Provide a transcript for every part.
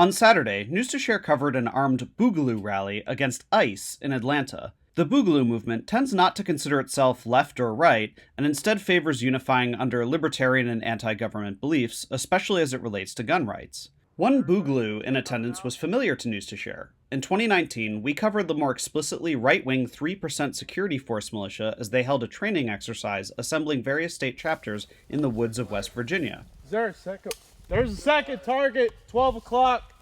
On Saturday, News to Share covered an armed Boogaloo rally against ICE in Atlanta. The Boogaloo movement tends not to consider itself left or right, and instead favors unifying under libertarian and anti-government beliefs, especially as it relates to gun rights. One Boogaloo in attendance was familiar to News to Share. In 2019, we covered the more explicitly right-wing 3% security force militia as they held a training exercise assembling various state chapters in the woods of West Virginia. Is there a second? There's a second target, 12 o'clock.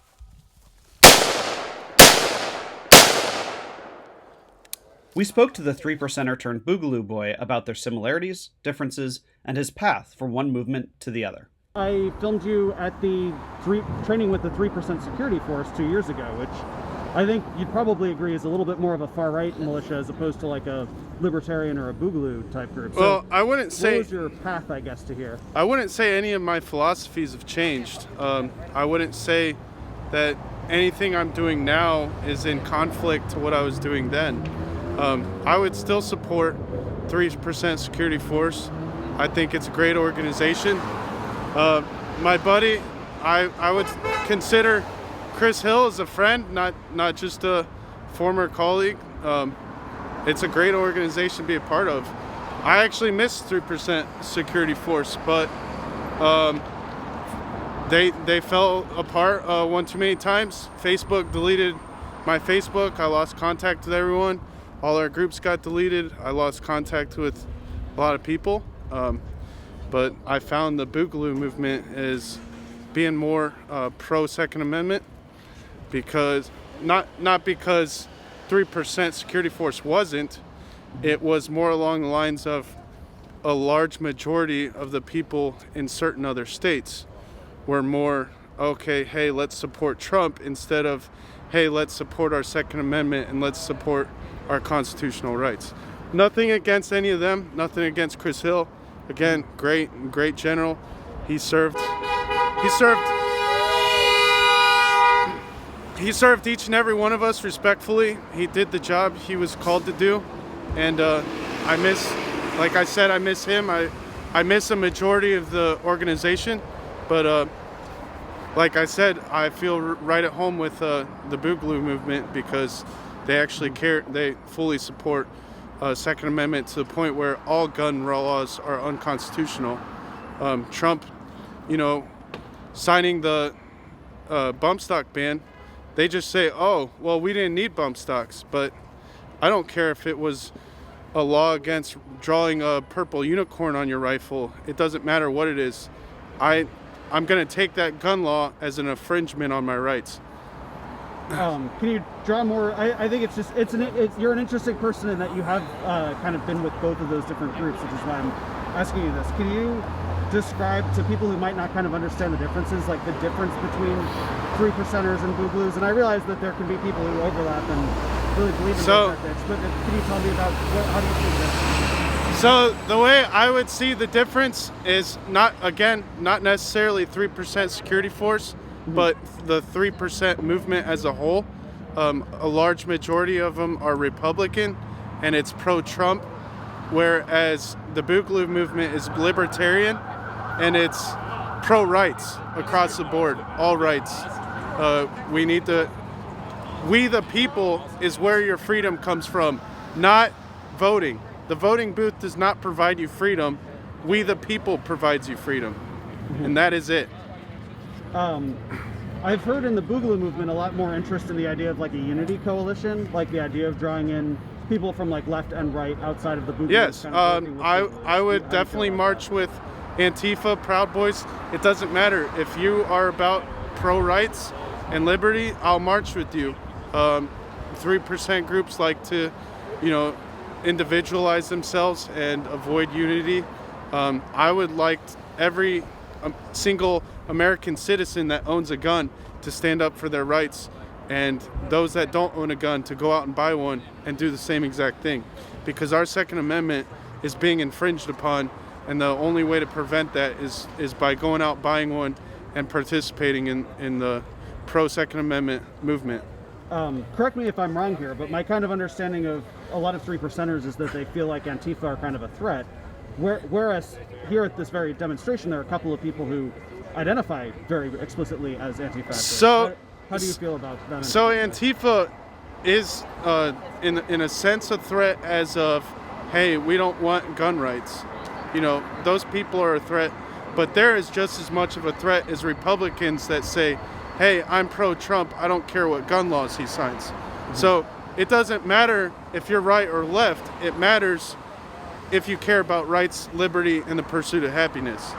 We spoke to the 3%er turned Boogaloo Boy about their similarities, differences, and his path from one movement to the other. I filmed you at the training with the 3% security force 2 years ago, which I think you'd probably agree is a little bit more of a far-right militia as opposed to like a libertarian or a Boogaloo type group. Well, so I wouldn't say... What was your path, I guess, to here? I wouldn't say any of my philosophies have changed. I wouldn't say that anything I'm doing now is in conflict to what I was doing then. I would still support 3% security force. I think it's a great organization. My buddy, I would consider Chris Hill as a friend, not just a former colleague. It's a great organization to be a part of. I actually miss 3% security force, but they fell apart one too many times. Facebook deleted my Facebook. I lost contact with everyone. All our groups got deleted. I lost contact with a lot of people. But I found the Boogaloo movement is being more pro Second Amendment, because not because 3% security force wasn't. It was more along the lines of a large majority of the people in certain other states were more, okay, hey, let's support Trump, instead of, hey, let's support our Second Amendment and let's support our constitutional rights. Nothing against any of them, nothing against Chris Hill. Again, great general. He served each and every one of us respectfully. He did the job he was called to do. And I miss him. I miss a majority of the organization. But like I said, I feel right at home with the Boogaloo movement, because they actually care. They fully support Second Amendment to the point where all gun laws are unconstitutional. Trump, signing the bump stock ban, they just say, oh, well, we didn't need bump stocks. But I don't care if it was a law against drawing a purple unicorn on your rifle. It doesn't matter what it is. I'm going to take that gun law as an infringement on my rights. Can you draw more? I think you're an interesting person in that you have kind of been with both of those different groups, which is why I'm asking you this. Can you describe to people who might not kind of understand the differences, like the difference between 3%ers and Boogaloos? And I realize that there can be people who overlap and really believe in those tactics, but can you tell me about how do you see this? So the way I would see the difference is not necessarily 3% security force, but the 3% movement as a whole. A large majority of them are Republican, and it's pro-Trump, whereas the Boogaloo movement is libertarian, and it's pro-rights across the board, all rights. We the people is where your freedom comes from, not voting. The voting booth does not provide you freedom. We the people provides you freedom, and that is it. I've heard in the Boogaloo movement a lot more interest in the idea of like a unity coalition, like the idea of drawing in people from like left and right outside of the Boogaloo. Yes, I would definitely march with Antifa, Proud Boys. It doesn't matter. If you are about pro-rights and liberty, I'll march with you. 3% groups like to, individualize themselves and avoid unity. I would like every single American citizen that owns a gun to stand up for their rights, and those that don't own a gun to go out and buy one and do the same exact thing, because our Second Amendment is being infringed upon, and the only way to prevent that is by going out buying one and participating in the pro Second Amendment movement. Correct me if I'm wrong here, but my kind of understanding of a lot of 3%ers is that they feel like Antifa are kind of a threat, whereas here at this very demonstration there are a couple of people who identify very explicitly as anti-fascist. So How do you feel about that? So Antifa is, in a sense, a threat as of, hey, we don't want gun rights. You know, those people are a threat, but there is just as much of a threat as Republicans that say, hey, I'm pro-Trump, I don't care what gun laws he signs. Mm-hmm. So it doesn't matter if you're right or left, it matters if you care about rights, liberty, and the pursuit of happiness.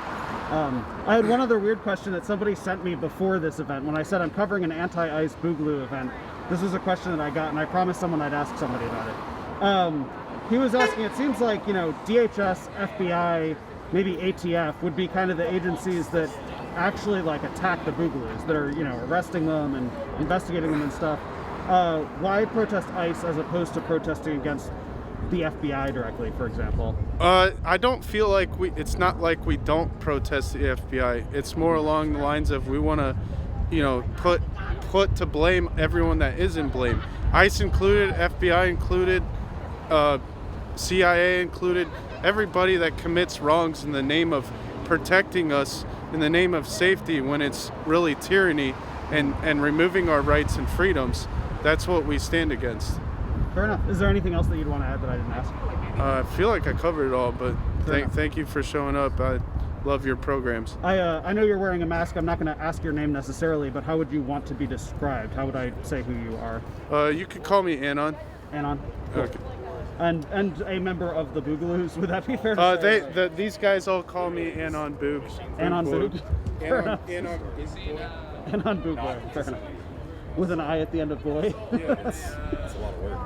I had one other weird question that somebody sent me before this event. When I said I'm covering an anti-ICE Boogaloo event, this was a question that I got, and I promised someone I'd ask somebody about it. He was asking, it seems like, you know, DHS, FBI, maybe ATF would be kind of the agencies that actually like attack the Boogaloos, that are, you know, arresting them and investigating them and stuff. Why protest ICE as opposed to protesting against the FBI directly, for example? I don't feel like it's not like we don't protest the FBI. It's more along the lines of we want to, you know, put to blame everyone that is in blame. ICE included, FBI included, CIA included, everybody that commits wrongs in the name of protecting us, in the name of safety, when it's really tyranny and removing our rights and freedoms. That's what we stand against. Fair enough. Is there anything else that you'd want to add that I didn't ask? I feel like I covered it all, but thank you for showing up. I love your programs. I know you're wearing a mask. I'm not going to ask your name necessarily, but how would you want to be described? How would I say who you are? You could call me Anon. Anon? Cool. Okay. And a member of the Boogaloos, would that be fair to say? These guys all call me Anon Boog. Anon Boog? Anon Anon Boog. Fair enough. With an I at the end of boy. Yeah, it's a lot of work.